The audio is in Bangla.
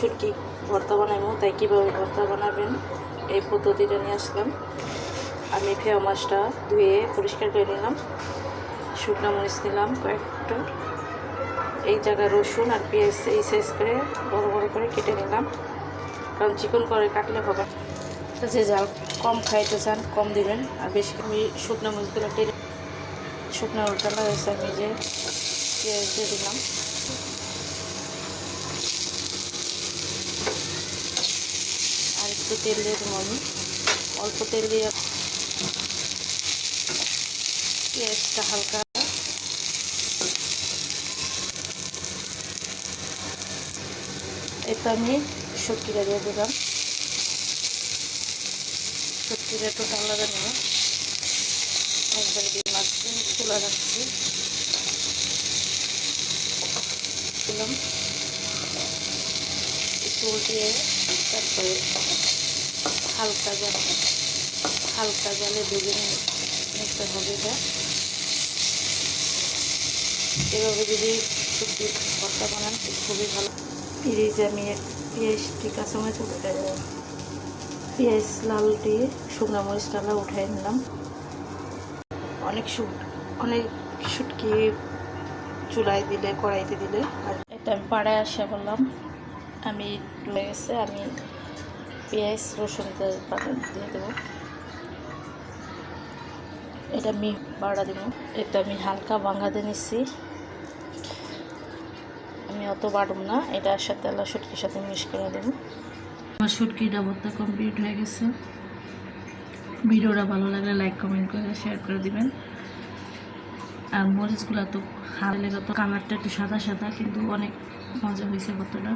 শুটকি ভর্তা বানাবো, তাই কীভাবে ভর্তা বানাবেন এই পদ্ধতিটা নিয়ে আসলাম। আমি ফেয়া মাছটা ধুয়ে পরিষ্কার করে নিলাম, শুকনো মরিচ নিলাম কয়েকটা, এই জায়গায় রসুন আর পেঁয়াজ এই সাইজ করে বড় বড় করে কেটে নিলাম, কারণ চিকন করে কাটলে হবে। যে ঝাল কম খাইতে চান কম দিবেন, আর বেশি আমি শুকনো মরিচগুলো টেনে শুকনো মরিচটা লাগাইছে, আমি যে পেঁয়াজ দিয়ে দিলাম, আর একটু তেল দিয়ে দেবো আমি, অল্প তেল দিয়ে পেঁয়াজটা হালকা এটা আমি শুটকিটা দিয়ে দিলাম, শুটকিটা একটু আলাদা নেব, একবার দিয়ে মাছ তুলে রাখছি দিলাম, একটু উল্টিয়ে তারপরে হালকা জলে ভেজে নিতে হবে। এটা এভাবে যদি শুটকি ভর্তা বানান খুবই ভালো। ফ্রিজে আমি পেঁয়াজটি কাঁচামরিচ পেঁয়াজ লাল দিয়ে শুকনো মরিচ ডালা উঠাই নিলাম। অনেক শুটকি চুলায় দিলে কড়াইতে দিলে, আর এটা আমি পাড়ায় আসা বললাম আমি হয়ে গেছে, আমি পেঁয়াজ রসুন দিয়ে দেবো, এটা আমি বাড়া দেবো, এটা আমি হালকা বাঙাতে নিচ্ছি, আমি অত বাড়ব না, এটার সাথে আল্লাহ শুটকির সাথে মিক্স করে দেবো। আমার শুটকিটা ভর্তা কমপ্লিট হয়ে গেছে। ভিডিওটা ভালো লাগলে লাইক কমেন্ট করে শেয়ার করে দিবেন। আর মরিচগুলো তো হাতে লেগে তো কালারটা একটু সাদা সাদা, কিন্তু অনেক মজা হয়েছে ভর্তাটা।